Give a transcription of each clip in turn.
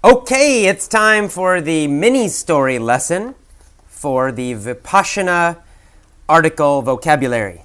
Okay, it's time for the mini story lesson for the Vipassana article vocabulary.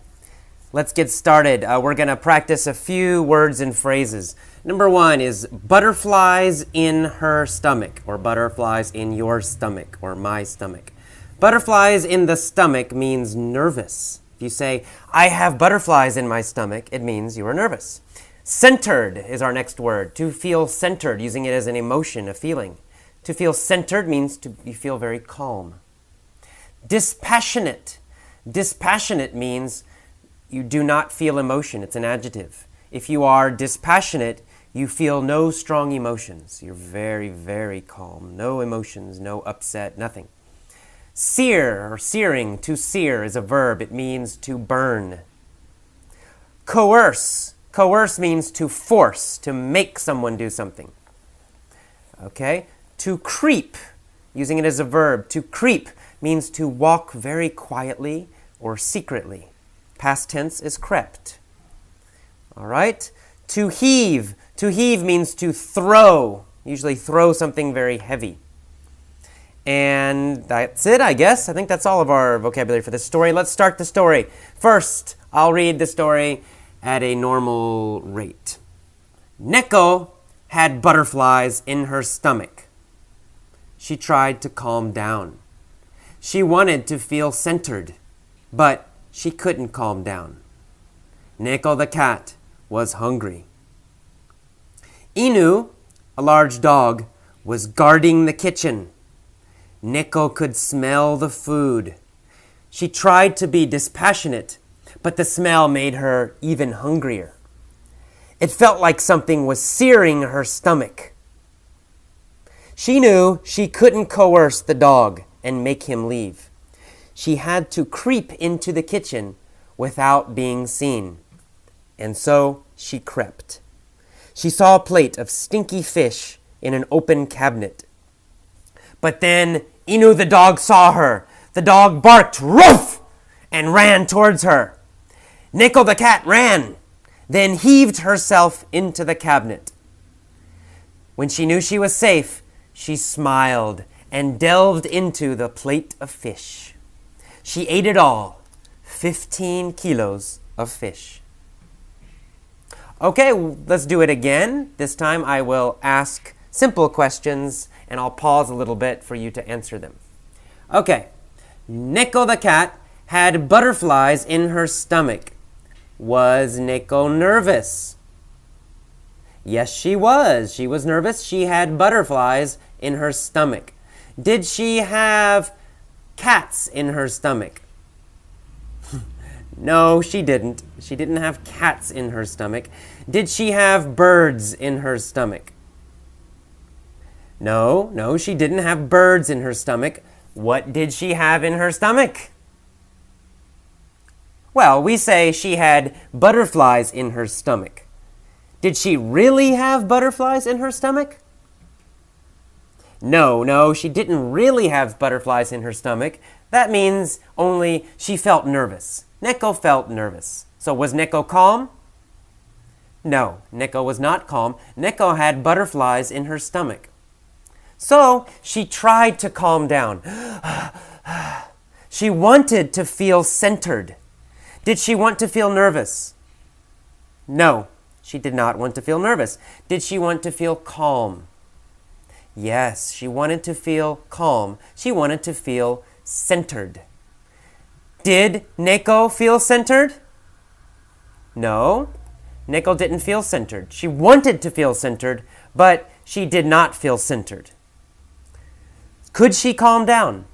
Let's get started. We're going to practice a few words and phrases. Number one is butterflies in her stomach, or butterflies in your stomach, or my stomach. Butterflies in the stomach means nervous. If you say, I have butterflies in my stomach, it means you are nervous. Centered is our next word. To feel centered, using it as an emotion, a feeling. To feel centered means you feel very calm. Dispassionate. Dispassionate means you do not feel emotion. It's an adjective. If you are dispassionate, you feel no strong emotions. You're very, very calm. No emotions, no upset, nothing. Sear or searing, to sear is a verb. It means to burn. Coerce. Coerce means to force, to make someone do something. Okay? To creep, using it as a verb. To creep means to walk very quietly or secretly. Past tense is crept. All right? To heave. To heave means to throw. Usually throw something very heavy. And that's it, I guess. I think that's all of our vocabulary for this story. Let's start the story. First, I'll read the story at a normal rate. Neko had butterflies in her stomach. She tried to calm down. She wanted to feel centered, but she couldn't calm down. Neko the cat was hungry. Inu, a large dog, was guarding the kitchen. Neko could smell the food. She tried to be dispassionate, but the smell made her even hungrier. It felt like something was searing her stomach. She knew she couldn't coerce the dog and make him leave. She had to creep into the kitchen without being seen. And so she crept. She saw a plate of stinky fish in an open cabinet. But then Inu the dog saw her. The dog barked, "Ruff!" and ran towards her. Neko the cat ran, then heaved herself into the cabinet. When she knew she was safe, she smiled and delved into the plate of fish. She ate it all, 15 kilos of fish. Okay, let's do it again. This time I will ask simple questions and I'll pause a little bit for you to answer them. Okay, Neko the cat had butterflies in her stomach. Was Neko nervous? Yes, she was. She was nervous. She had butterflies in her stomach. Did she have cats in her stomach? No, she didn't. She didn't have cats in her stomach. Did she have birds in her stomach? No, she didn't have birds in her stomach. What did she have in her stomach? Well, we say she had butterflies in her stomach. Did she really have butterflies in her stomach? No, she didn't really have butterflies in her stomach. That means only she felt nervous. Neko felt nervous. So was Neko calm? No, Neko was not calm. Neko had butterflies in her stomach. So she tried to calm down. She wanted to feel centered. Did she want to feel nervous? No, she did not want to feel nervous. Did she want to feel calm? Yes, she wanted to feel calm. She wanted to feel centered. Did Neko feel centered? No, Neko didn't feel centered. She wanted to feel centered, but she did not feel centered. Could she calm down?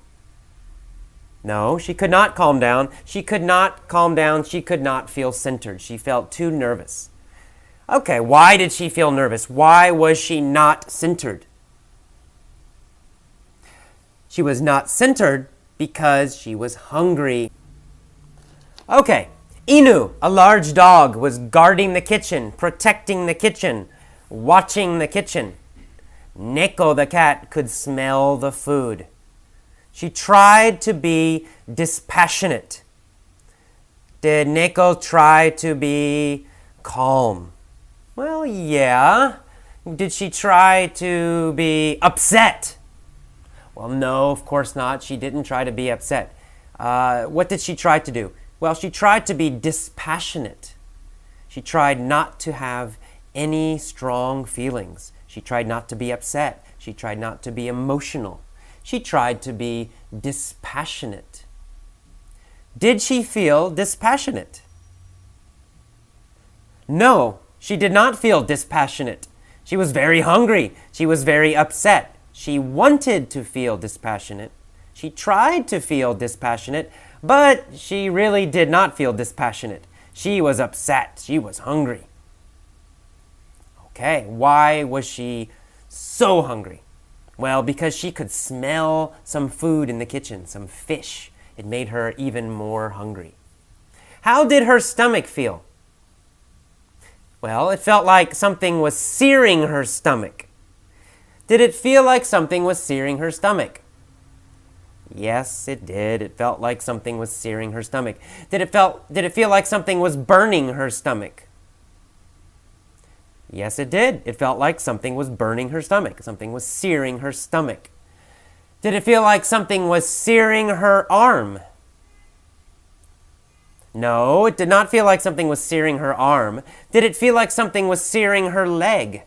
No, she could not calm down. She could not calm down. She could not feel centered. She felt too nervous. Okay, why did she feel nervous? Why was she not centered? She was not centered because she was hungry. Okay, Inu, a large dog, was guarding the kitchen, protecting the kitchen, watching the kitchen. Neko the cat could smell the food. She tried to be dispassionate. Did Neko try to be calm? Well, yeah. Did she try to be upset? Well, no, of course not. She didn't try to be upset. What did she try to do? Well, she tried to be dispassionate. She tried not to have any strong feelings. She tried not to be upset. She tried not to be emotional. She tried to be dispassionate. Did she feel dispassionate? No, she did not feel dispassionate. She was very hungry. She was very upset. She wanted to feel dispassionate. She tried to feel dispassionate, but she really did not feel dispassionate. She was upset. She was hungry. Okay, why was she so hungry? Well, because she could smell some food in the kitchen, some fish. It made her even more hungry. How did her stomach feel? Well, it felt like something was searing her stomach. Did it feel like something was searing her stomach? Yes, it did. It felt like something was searing her stomach. Did it feel like something was burning her stomach? Yes, it did. It felt like something was burning her stomach. Something was searing her stomach. Did it feel like something was searing her arm? No, it did not feel like something was searing her arm. Did it feel like something was searing her leg?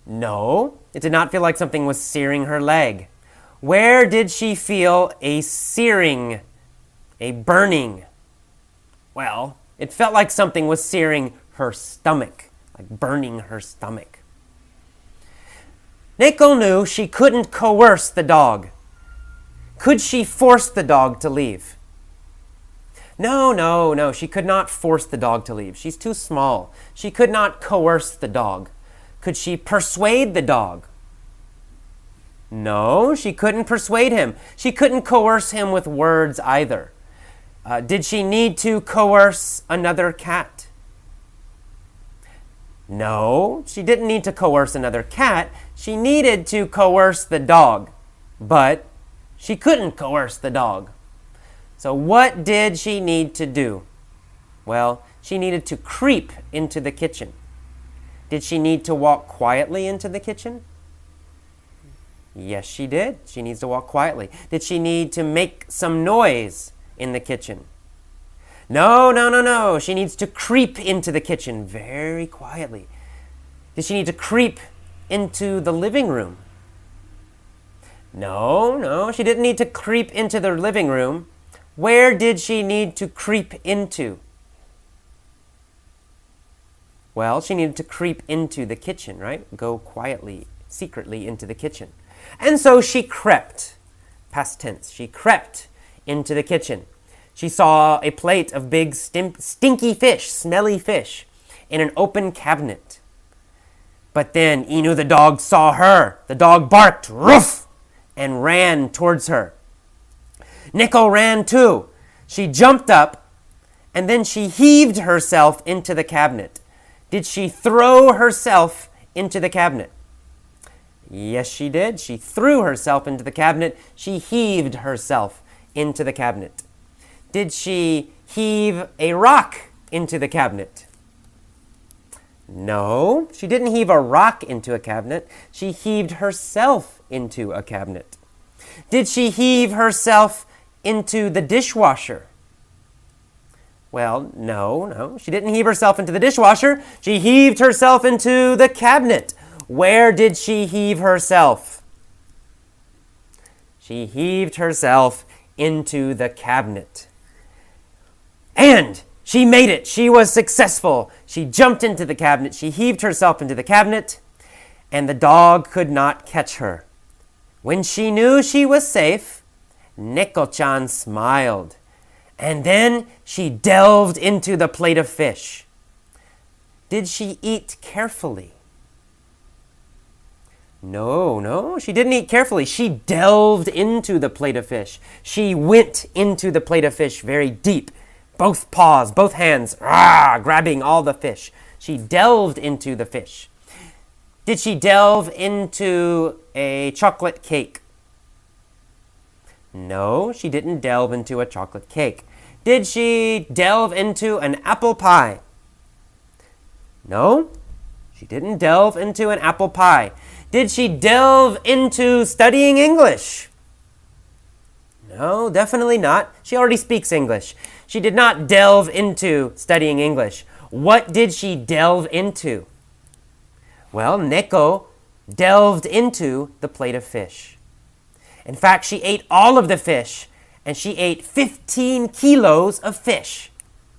No, it did not feel like something was searing her leg. Where did she feel a searing, a burning? Well, it felt like something was searing her stomach, like burning her stomach. Neko knew she couldn't coerce the dog. Could she force the dog to leave? No, she could not force the dog to leave. She's too small. She could not coerce the dog. Could she persuade the dog? No, she couldn't persuade him. She couldn't coerce him with words either. Did she need to coerce another cat? No, she didn't need to coerce another cat. She needed to coerce the dog, but she couldn't coerce the dog. So what did she need to do? Well, she needed to creep into the kitchen. Did she need to walk quietly into the kitchen? Yes, she did. She needs to walk quietly. Did she need to make some noise in the kitchen? No. She needs to creep into the kitchen very quietly. Did she need to creep into the living room? No, she didn't need to creep into the living room. Where did she need to creep into? Well, she needed to creep into the kitchen, right? Go quietly, secretly into the kitchen. And so she crept, past tense, she crept into the kitchen. She saw a plate of big stinky fish, smelly fish, in an open cabinet. But then Inu the dog saw her. The dog barked, "Roof!" and ran towards her. Neko ran too. She jumped up, and then she heaved herself into the cabinet. Did she throw herself into the cabinet? Yes, she did. She threw herself into the cabinet. She heaved herself into the cabinet. Did she heave a rock into the cabinet? No, she didn't heave a rock into a cabinet. She heaved herself into a cabinet. Did she heave herself into the dishwasher? Well, no, she didn't heave herself into the dishwasher. She heaved herself into the cabinet. Where did she heave herself? She heaved herself into the cabinet. And she made it. She was successful. She jumped into the cabinet. She heaved herself into the cabinet, and the dog could not catch her. When she knew she was safe, Neko-chan smiled. And then she delved into the plate of fish. Did she eat carefully? No, she didn't eat carefully. She delved into the plate of fish. She went into the plate of fish very deep. Both paws, both hands, grabbing all the fish. She delved into the fish. Did she delve into a chocolate cake? No, she didn't delve into a chocolate cake. Did she delve into an apple pie? No, She didn't delve into an apple pie. Did she delve into studying English? No, definitely not. She already speaks English. She did not delve into studying English. What did she delve into? Well, Neko delved into the plate of fish. In fact, she ate all of the fish, and she ate 15 kilos of fish.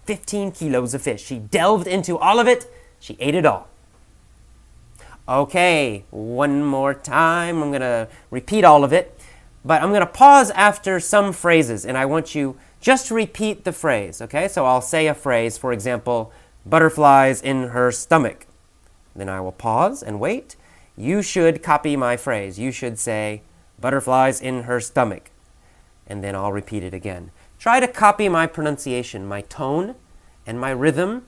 15 kilos of fish. She delved into all of it. She ate it all. Okay, one more time. I'm going to repeat all of it, but I'm going to pause after some phrases, and I want you just to repeat the phrase, okay? So I'll say a phrase, for example, butterflies in her stomach. Then I will pause and wait. You should copy my phrase. You should say, butterflies in her stomach. And then I'll repeat it again. Try to copy my pronunciation, my tone, and my rhythm,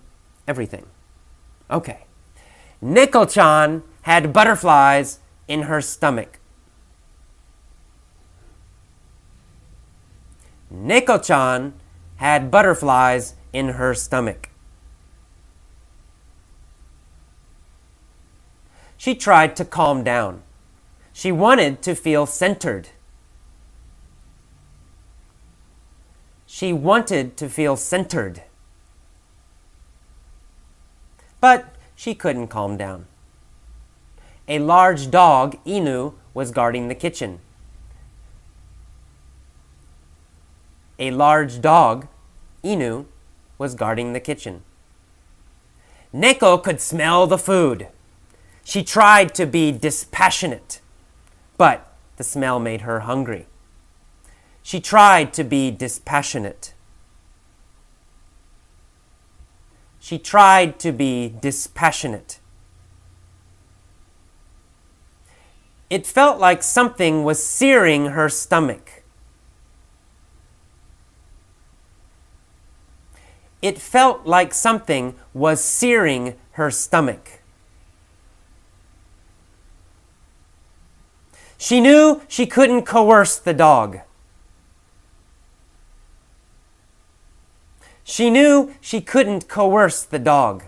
everything. Okay. Neko-chan had butterflies in her stomach. Neko-chan had butterflies in her stomach. She tried to calm down. She wanted to feel centered. She wanted to feel centered. But she couldn't calm down. A large dog, Inu, was guarding the kitchen. A large dog, Inu, was guarding the kitchen. Neko could smell the food. She tried to be dispassionate, but the smell made her hungry. She tried to be dispassionate. She tried to be dispassionate. It felt like something was searing her stomach. It felt like something was searing her stomach. She knew she couldn't coerce the dog. She knew she couldn't coerce the dog.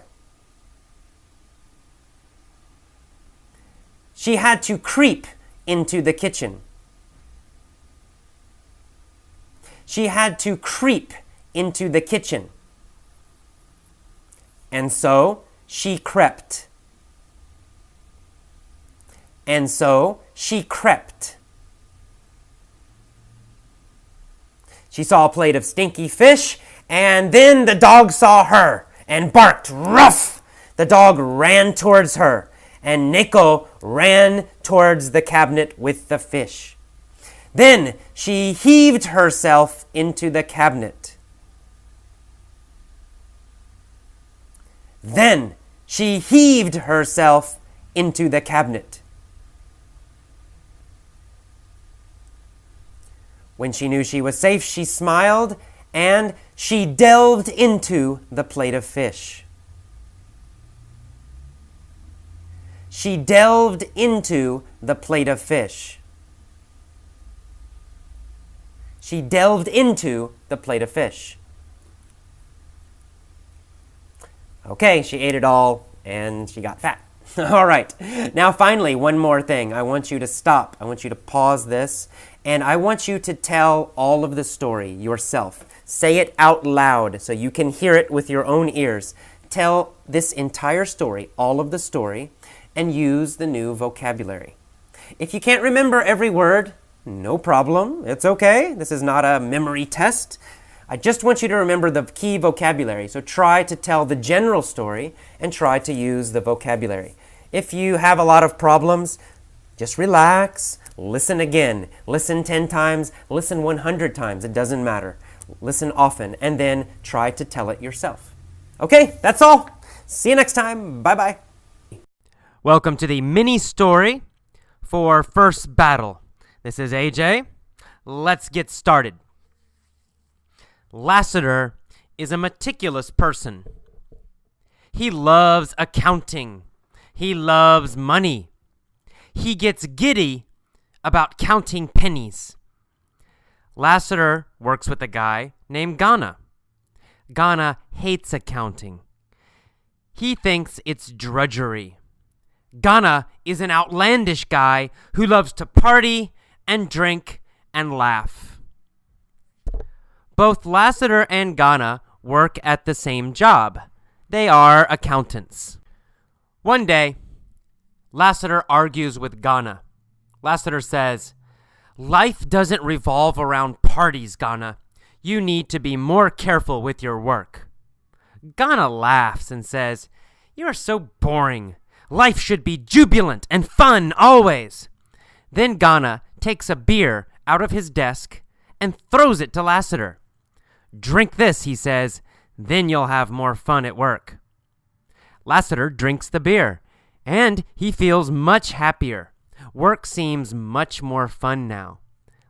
She had to creep into the kitchen. She had to creep into the kitchen. And so she crept. And so she crept. She saw a plate of stinky fish, and then the dog saw her and barked, "Ruff!" The dog ran towards her, and Neko ran towards the cabinet with the fish. Then she heaved herself into the cabinet. Then she heaved herself into the cabinet. When she knew she was safe, she smiled, and she delved into the plate of fish. She delved into the plate of fish. She delved into the plate of fish. Okay, she ate it all, and she got fat. All right, now finally, one more thing. I want you to stop. I want you to pause this, and I want you to tell all of the story yourself. Say it out loud so you can hear it with your own ears. Tell this entire story, all of the story, and use the new vocabulary. If you can't remember every word, no problem. It's okay. This is not a memory test. I just want you to remember the key vocabulary. So try to tell the general story and try to use the vocabulary. If you have a lot of problems, just relax, listen again. Listen 10 times, listen 100 times. It doesn't matter. Listen often, and then try to tell it yourself. Okay, that's all. See you next time. Bye-bye. Welcome to the mini story for First Battle. This is AJ. Let's get started. Lassiter is a meticulous person. He loves accounting. He loves money. He gets giddy about counting pennies. Lassiter works with a guy named Ghana. Ghana hates accounting. He thinks it's drudgery. Ghana is an outlandish guy who loves to party and drink and laugh. Both Lassiter and Ghana work at the same job. They are accountants. One day, Lassiter argues with Ghana. Lassiter says, "Life doesn't revolve around parties, Ghana. You need to be more careful with your work." Ghana laughs and says, "You are so boring. Life should be jubilant and fun always." Then Ghana takes a beer out of his desk and throws it to Lassiter. "Drink this," he says, "then you'll have more fun at work." Lassiter drinks the beer, and he feels much happier. Work seems much more fun now.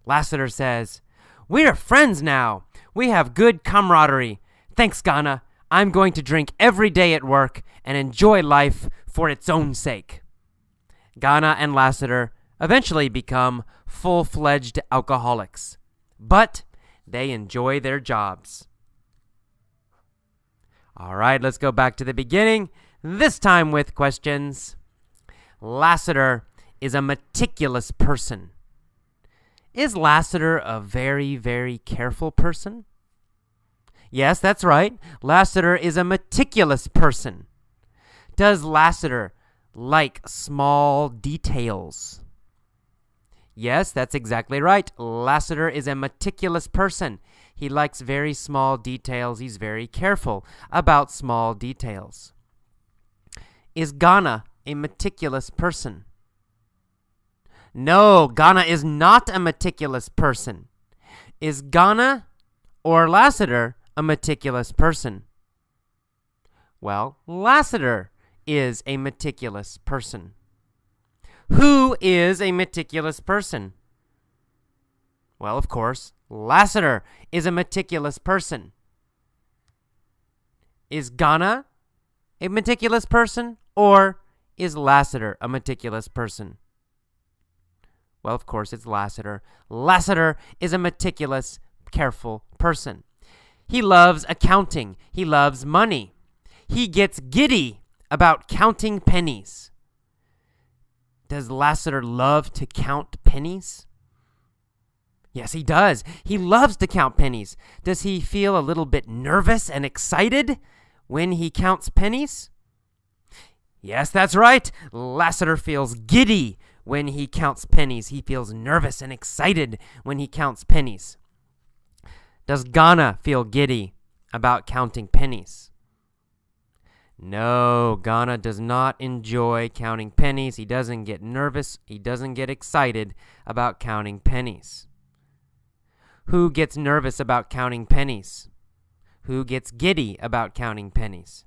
Lassiter says, "We're friends now. We have good camaraderie. Thanks, Ghana. I'm going to drink every day at work and enjoy life for its own sake." Ghana and Lassiter eventually become full-fledged alcoholics, but they enjoy their jobs. All right, let's go back to the beginning, this time with questions. Lassiter is a meticulous person. Is Lassiter a very, very careful person? Yes, that's right. Lassiter is a meticulous person. Does Lassiter like small details? Yes, that's exactly right. Lassiter is a meticulous person. He likes very small details. He's very careful about small details. Is Ghana a meticulous person? No, Ghana is not a meticulous person. Is Ghana or Lassiter a meticulous person? Well, Lassiter is a meticulous person. Who is a meticulous person? Well, of course, Lassiter is a meticulous person. Is Ghana a meticulous person, or is Lassiter a meticulous person? Well, of course, it's Lassiter. Lassiter is a meticulous, careful person. He loves accounting. He loves money. He gets giddy about counting pennies. Does Lassiter love to count pennies? Yes, he does. He loves to count pennies. Does he feel a little bit nervous and excited when he counts pennies? Yes, that's right. Lassiter feels giddy when he counts pennies. He feels nervous and excited when he counts pennies. Does Ghana feel giddy about counting pennies? No, Ghana does not enjoy counting pennies. He doesn't get nervous. He doesn't get excited about counting pennies. Who gets nervous about counting pennies? Who gets giddy about counting pennies?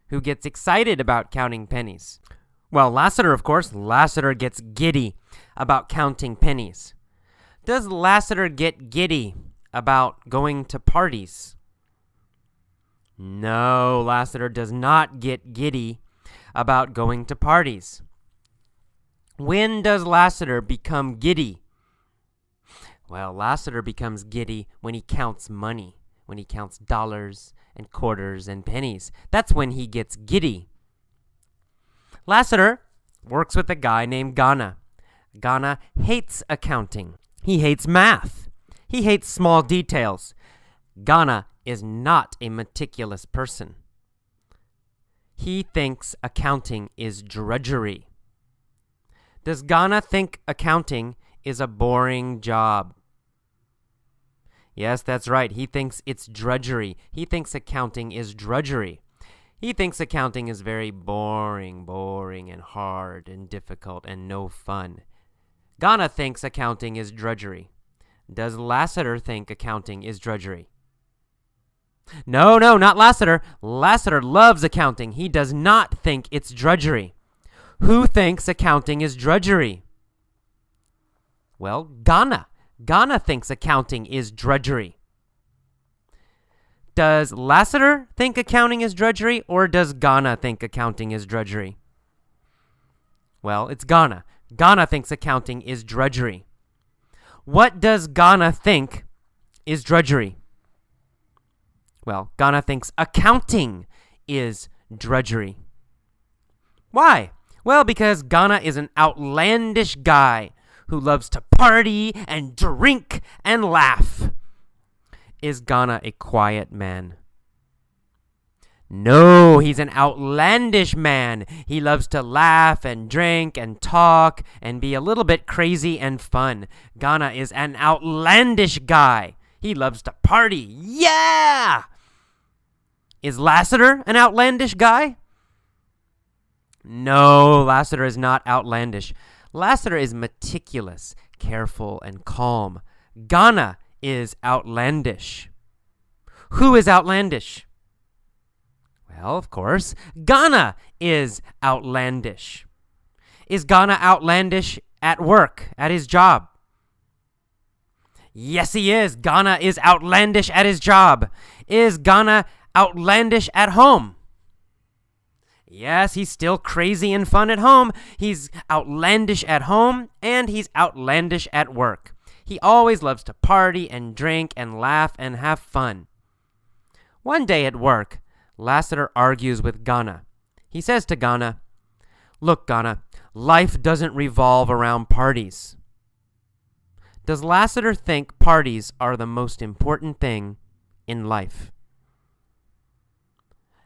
Who gets excited about counting pennies? Well, Lassiter, of course. Lassiter gets giddy about counting pennies. Does Lassiter get giddy about going to parties? No, Lassiter does not get giddy about going to parties. When does Lassiter become giddy? Well, Lassiter becomes giddy when he counts money, when he counts dollars and quarters and pennies. That's when he gets giddy. Lassiter works with a guy named Ghana. Ghana hates accounting. He hates math. He hates small details. Ghana is not a meticulous person. He thinks accounting is drudgery. Does Ghana think accounting is a boring job? Yes, that's right. He thinks it's drudgery. He thinks accounting is drudgery. He thinks accounting is very boring and hard and difficult and no fun. Ghana thinks accounting is drudgery. Does Lassiter think accounting is drudgery? No, not Lassiter. Lassiter loves accounting. He does not think it's drudgery. Who thinks accounting is drudgery? Well, Ghana. Ghana thinks accounting is drudgery. Does Lassiter think accounting is drudgery, or does Ghana think accounting is drudgery? Well, it's Ghana. Ghana thinks accounting is drudgery. What does Ghana think is drudgery? Well, Ghana thinks accounting is drudgery. Why? Well, because Ghana is an outlandish guy who loves to party and drink and laugh. Is Ghana a quiet man? No, he's an outlandish man. He loves to laugh and drink and talk and be a little bit crazy and fun. Ghana is an outlandish guy. He loves to party. Yeah! Is Lassiter an outlandish guy? No, Lassiter is not outlandish. Lassiter is meticulous, careful, and calm. Ghana is outlandish. Who is outlandish? Well, of course, Ghana is outlandish. Is Ghana outlandish at work, at his job? Yes, he is. Ghana is outlandish at his job. Is Ghana outlandish at home? Yes, he's still crazy and fun at home. He's outlandish at home, and he's outlandish at work. He always loves to party and drink and laugh and have fun. One day at work, Lassiter argues with Ghana. He says to Ghana, "Look, Ghana, life doesn't revolve around parties." Does Lassiter think parties are the most important thing in life?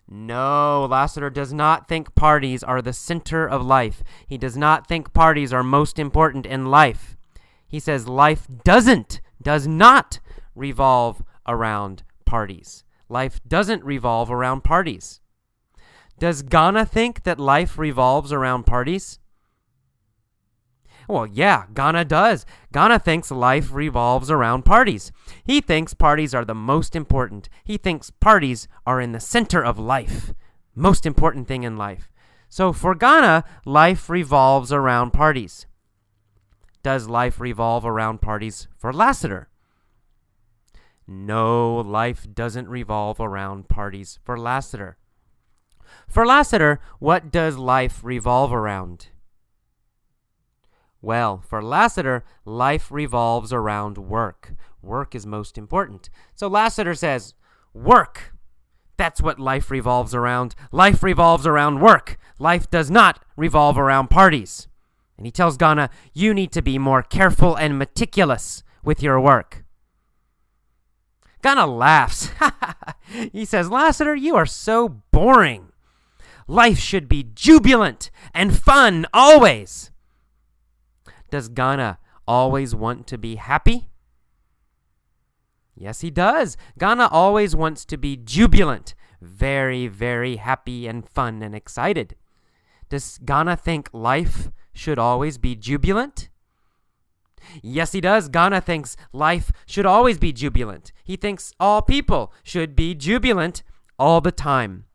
No, Lassiter does not think parties are the center of life. He does not think parties are most important in life. He says life does not revolve around parties. Life doesn't revolve around parties. Does Ghana think that life revolves around parties? Well, yeah, Ghana does. Ghana thinks life revolves around parties. He thinks parties are the most important. He thinks parties are in the center of life. Most important thing in life. So for Ghana, life revolves around parties. Does life revolve around parties for Lassiter? No, life doesn't revolve around parties for Lassiter. For Lassiter, what does life revolve around? Well, for Lassiter, life revolves around work. Work is most important. So Lassiter says, work. That's what life revolves around. Life revolves around work. Life does not revolve around parties. And he tells Ghana, you need to be more careful and meticulous with your work. Ghana laughs. He says, Lassiter, you are so boring. Life should be jubilant and fun always. Does Ghana always want to be happy? Yes, he does. Ghana always wants to be jubilant, very, very happy and fun and excited. Does Ghana think life should always be jubilant? Yes, he does. Ghana thinks life should always be jubilant. He thinks all people should be jubilant all the time.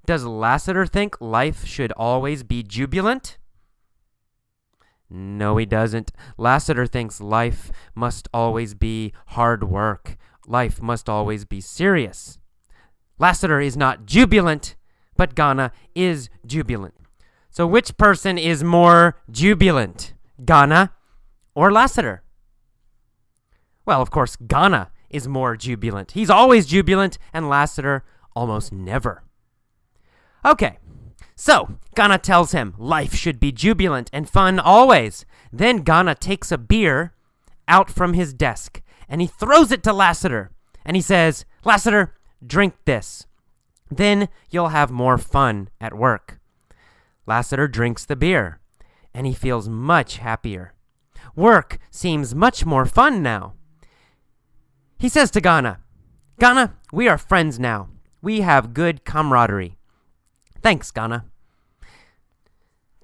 Does Lassiter think life should always be jubilant? No, he doesn't. Lassiter thinks life must always be hard work. Life must always be serious. Lassiter is not jubilant, but Ghana is jubilant. So which person is more jubilant, Ghana or Lassiter? Well, of course, Ghana is more jubilant. He's always jubilant, and Lassiter almost never. Okay, so Ghana tells him life should be jubilant and fun always. Then Ghana takes a beer out from his desk, and he throws it to Lassiter. And he says, Lassiter, drink this. Then you'll have more fun at work. Lassiter drinks the beer, and he feels much happier. Work seems much more fun now. He says to Ghana, Ghana, we are friends now. We have good camaraderie. Thanks, Ghana.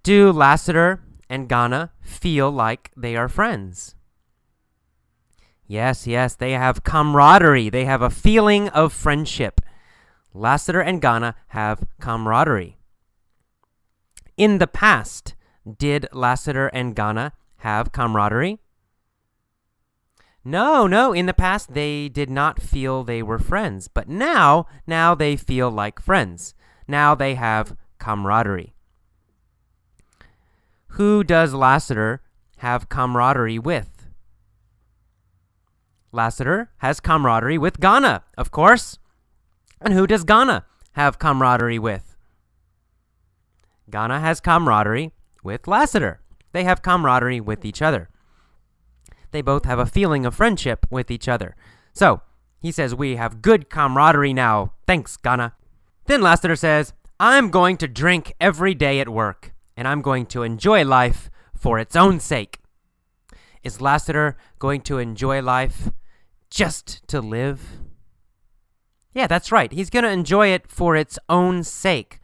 Do Lassiter and Ghana feel like they are friends? Yes, they have camaraderie. They have a feeling of friendship. Lassiter and Ghana have camaraderie. In the past, did Lassiter and Ghana have camaraderie? No, in the past they did not feel they were friends, but now they feel like friends. Now they have camaraderie. Who does Lassiter have camaraderie with? Lassiter has camaraderie with Ghana, of course. And who does Ghana have camaraderie with? Ghana has camaraderie with Lassiter. They have camaraderie with each other. They both have a feeling of friendship with each other. So, he says, we have good camaraderie now. Thanks, Ghana. Then Lassiter says, I'm going to drink every day at work, and I'm going to enjoy life for its own sake. Is Lassiter going to enjoy life just to live? Yeah, that's right. He's going to enjoy it for its own sake.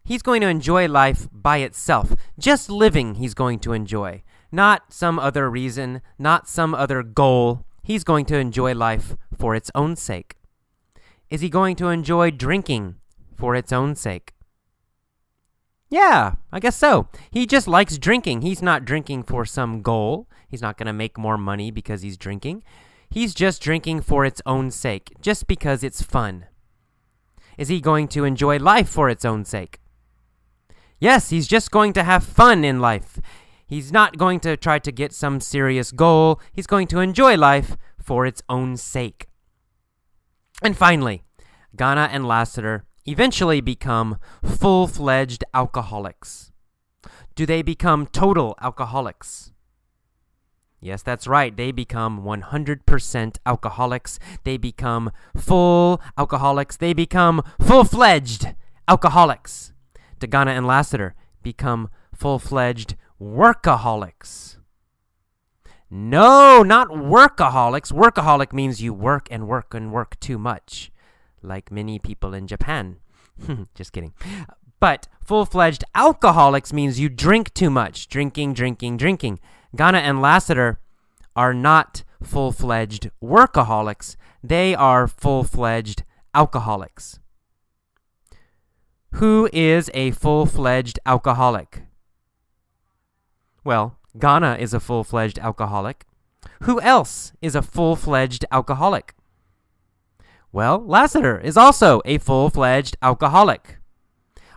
He's going to enjoy life by itself. Just living he's going to enjoy. Not some other reason, not some other goal. He's going to enjoy life for its own sake. Is he going to enjoy drinking for its own sake? Yeah, I guess so. He just likes drinking. He's not drinking for some goal. He's not going to make more money because he's drinking. He's just drinking for its own sake, just because it's fun. Is he going to enjoy life for its own sake? Yes, he's just going to have fun in life. He's not going to try to get some serious goal. He's going to enjoy life for its own sake. And finally, Ghana and Lassiter eventually become full-fledged alcoholics. Do they become total alcoholics? Yes, that's right. They become 100% alcoholics. They become full alcoholics. They become full-fledged alcoholics. Do Ghana and Lassiter become full-fledged workaholics? No, not workaholics. Workaholic means you work and work and work too much, like many people in Japan. Just kidding. But full-fledged alcoholics means you drink too much. Drinking, drinking, drinking. Ghana and Lassiter are not full-fledged workaholics. They are full-fledged alcoholics. Who is a full-fledged alcoholic? Well, Ghana is a full-fledged alcoholic. Who else is a full-fledged alcoholic? Well, Lassiter is also a full-fledged alcoholic.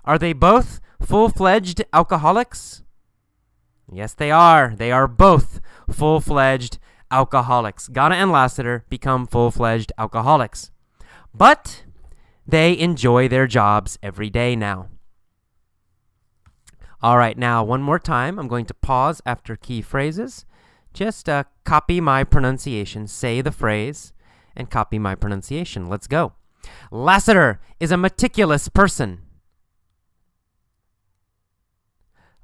Are they both full-fledged alcoholics? Yes, they are. They are both full-fledged alcoholics. Ghana and Lassiter become full-fledged alcoholics. But they enjoy their jobs every day now. All right, now one more time. I'm going to pause after key phrases. Just copy my pronunciation. Say the phrase and copy my pronunciation. Let's go. Lassiter is a meticulous person.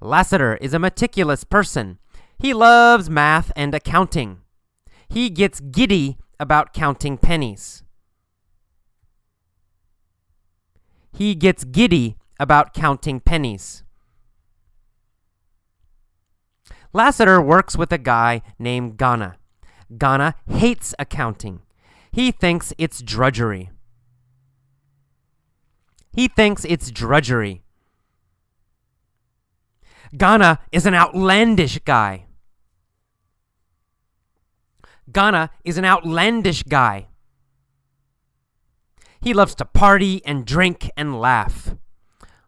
Lassiter is a meticulous person. He loves math and accounting. He gets giddy about counting pennies. He gets giddy about counting pennies. Lassiter works with a guy named Ghana. Ghana hates accounting. He thinks it's drudgery. He thinks it's drudgery. Ghana is an outlandish guy. Ghana is an outlandish guy. He loves to party and drink and laugh.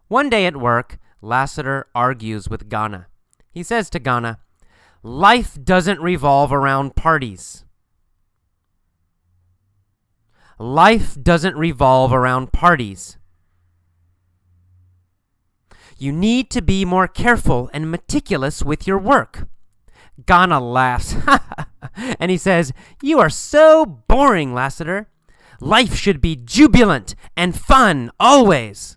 One day at work, Lassiter argues with Ghana. He says to Ghana, "Life doesn't revolve around parties." Life doesn't revolve around parties. You need to be more careful and meticulous with your work. Ghana laughs, and he says, "You are so boring, Lassiter. Life should be jubilant and fun always."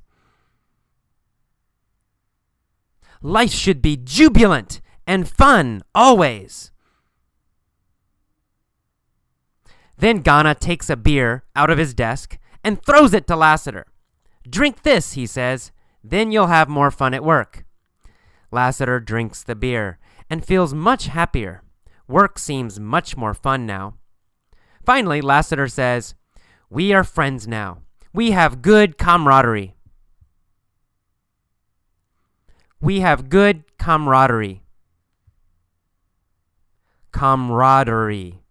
Life should be jubilant and fun always. Then Ghana takes a beer out of his desk and throws it to Lassiter. "Drink this," he says, "then you'll have more fun at work." Lassiter drinks the beer and feels much happier. Work seems much more fun now. Finally, Lassiter says, "We are friends now. We have good camaraderie." We have good camaraderie. Camaraderie.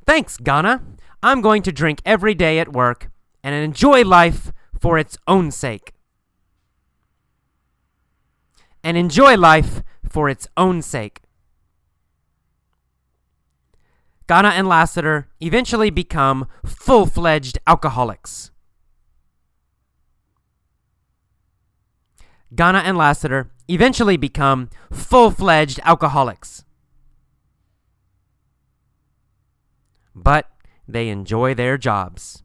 Thanks, Ghana. I'm going to drink every day at work and enjoy life for its own sake. And enjoy life for its own sake. Ghana and Lassiter eventually become full-fledged alcoholics. Ghana and Lassiter eventually become full-fledged alcoholics. But they enjoy their jobs.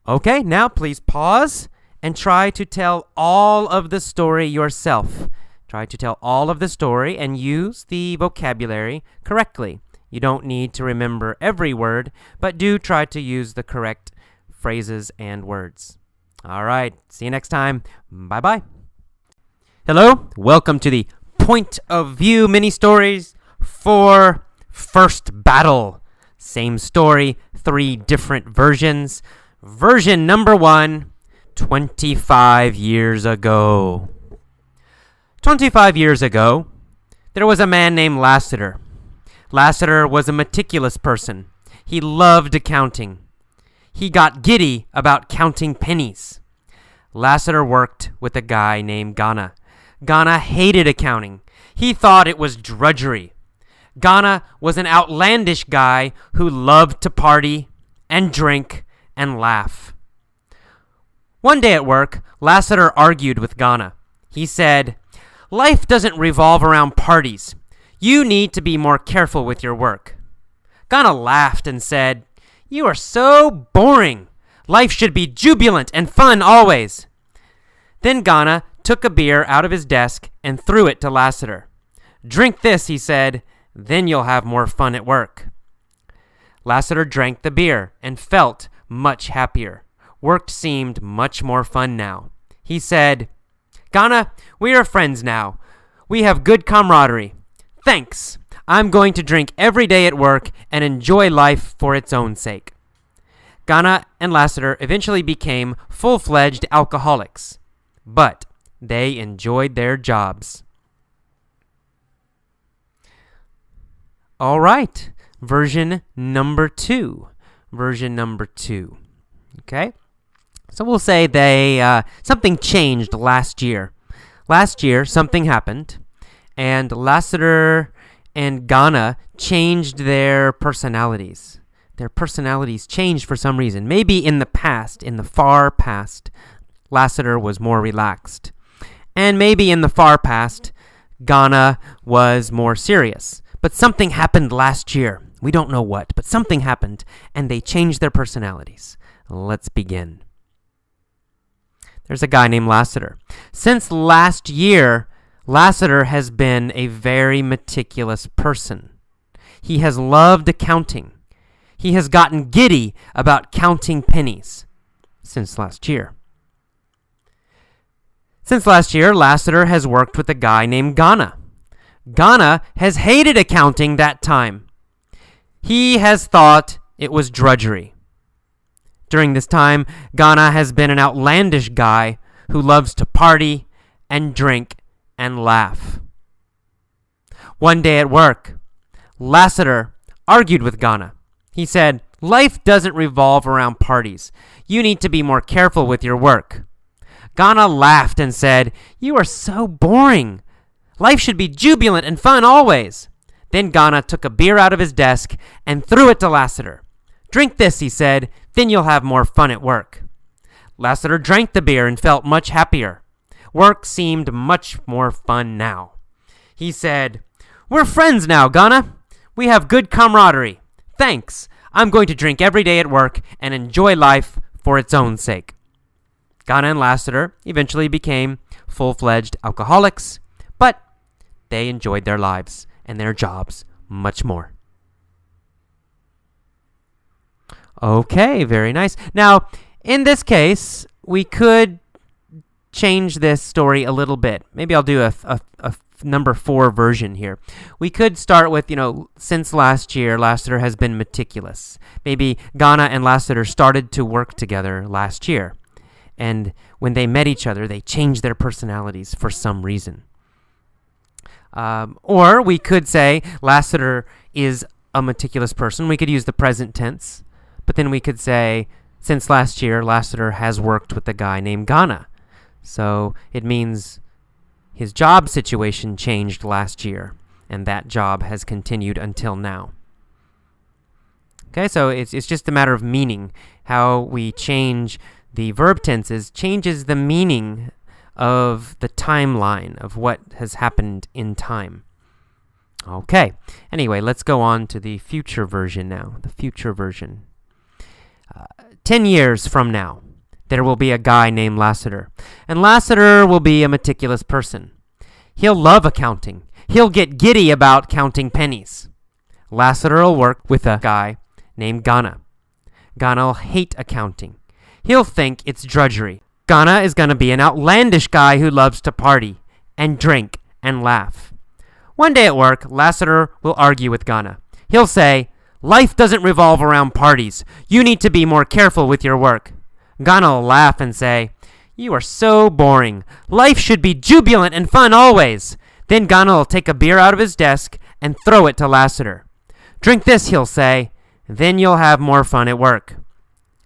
Okay, now please pause and try to tell all of the story yourself. Try to tell all of the story and use the vocabulary correctly. You don't need to remember every word, but do try to use the correct phrases and words. All right, see you next time. Bye-bye. Hello, welcome to the Point of View mini-stories for First Battle. Same story, 3 different versions. Version number 1, 25 years ago. 25 years ago, there was a man named Lassiter. Lassiter was a meticulous person. He loved accounting. He got giddy about counting pennies. Lassiter worked with a guy named Ghana. Ghana hated accounting. He thought it was drudgery. Ghana was an outlandish guy who loved to party and drink and laugh. One day at work, Lassiter argued with Ghana. He said, "Life doesn't revolve around parties. You need to be more careful with your work." Ghana laughed and said, "You are so boring. Life should be jubilant and fun always." Then Ghana took a beer out of his desk and threw it to Lassiter. "Drink this," he said, "then you'll have more fun at work." Lassiter drank the beer and felt much happier. Work seemed much more fun now. He said, "Ghana, we are friends now. We have good camaraderie. Thanks. I'm going to drink every day at work and enjoy life for its own sake." Ghana and Lassiter eventually became full-fledged alcoholics, but they enjoyed their jobs. All right, version number 2. Okay, so we'll say something changed last year. Last year, something happened, and Lassiter and Ghana changed their personalities. Their personalities changed for some reason. Maybe in the past, in the far past, Lassiter was more relaxed. And maybe in the far past, Ghana was more serious. But something happened last year. We don't know what, but something happened, and they changed their personalities. Let's begin. There's a guy named Lassiter. Since last year, Lassiter has been a very meticulous person. He has loved accounting. He has gotten giddy about counting pennies since last year. Since last year, Lassiter has worked with a guy named Ghana. Ghana has hated accounting that time. He has thought it was drudgery. During this time, Ghana has been an outlandish guy who loves to party and drink and laugh. One day at work, Lassiter argued with Ghana. He said, "Life doesn't revolve around parties. You need to be more careful with your work." Ghana laughed and said, "You are so boring. Life should be jubilant and fun always." Then Ghana took a beer out of his desk and threw it to Lassiter. "Drink this," he said, "then you'll have more fun at work." Lassiter drank the beer and felt much happier. Work seemed much more fun now. He said, "We're friends now, Ghana. We have good camaraderie. Thanks. I'm going to drink every day at work and enjoy life for its own sake." Ghana and Lassiter eventually became full-fledged alcoholics, but they enjoyed their lives and their jobs much more. Okay, very nice. Now, in this case, we could change this story a little bit. Maybe I'll do a number 4 version here. We could start with, since last year, Lassiter has been meticulous. Maybe Ghana and Lassiter started to work together last year. And when they met each other, they changed their personalities for some reason. Or we could say Lassiter is a meticulous person. We could use the present tense. But then we could say, since last year, Lassiter has worked with a guy named Ghana. So it means his job situation changed last year, and that job has continued until now. Okay, so it's just a matter of meaning. How we change the verb tenses changes the meaning of the timeline of what has happened in time. Okay, anyway, let's go on to the future version now. The future version. 10 years from now, there will be a guy named Lassiter. And Lassiter will be a meticulous person. He'll love accounting. He'll get giddy about counting pennies. Lassiter will work with a guy named Ghana. Ghana will hate accounting. He'll think it's drudgery. Ghana is going to be an outlandish guy who loves to party and drink and laugh. One day at work, Lassiter will argue with Ghana. He'll say, "Life doesn't revolve around parties. You need to be more careful with your work." Ghana will laugh and say, "You are so boring. Life should be jubilant and fun always." Then Ghana will take a beer out of his desk and throw it to Lassiter. "Drink this," he'll say. "Then you'll have more fun at work."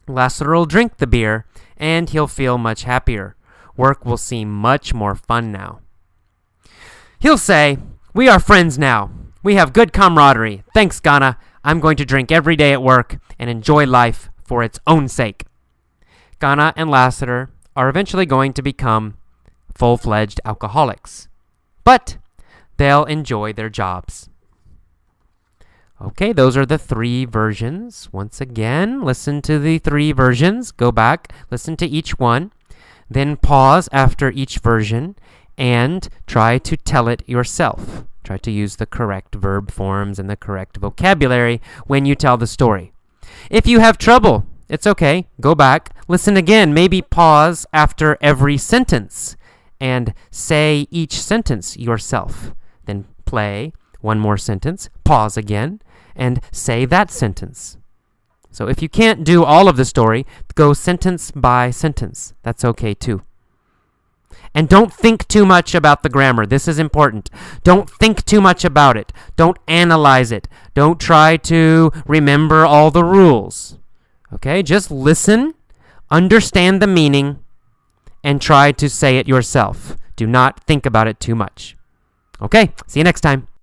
Lassiter will drink the beer, and he'll feel much happier. Work will seem much more fun now. He'll say, "We are friends now. We have good camaraderie. Thanks, Ghana. I'm going to drink every day at work and enjoy life for its own sake." Ghana and Lassiter are eventually going to become full-fledged alcoholics. But they'll enjoy their jobs. Okay, those are the 3 versions. Once again, listen to the 3 versions. Go back, listen to each one. Then pause after each version and try to tell it yourself. Try to use the correct verb forms and the correct vocabulary when you tell the story. If you have trouble, it's okay. Go back, listen again. Maybe pause after every sentence and say each sentence yourself. Then play one more sentence, pause again, and say that sentence. So if you can't do all of the story, go sentence by sentence. That's okay too. And don't think too much about the grammar. This is important. Don't think too much about it. Don't analyze it. Don't try to remember all the rules. Okay? Just listen, understand the meaning, and try to say it yourself. Do not think about it too much. Okay? See you next time.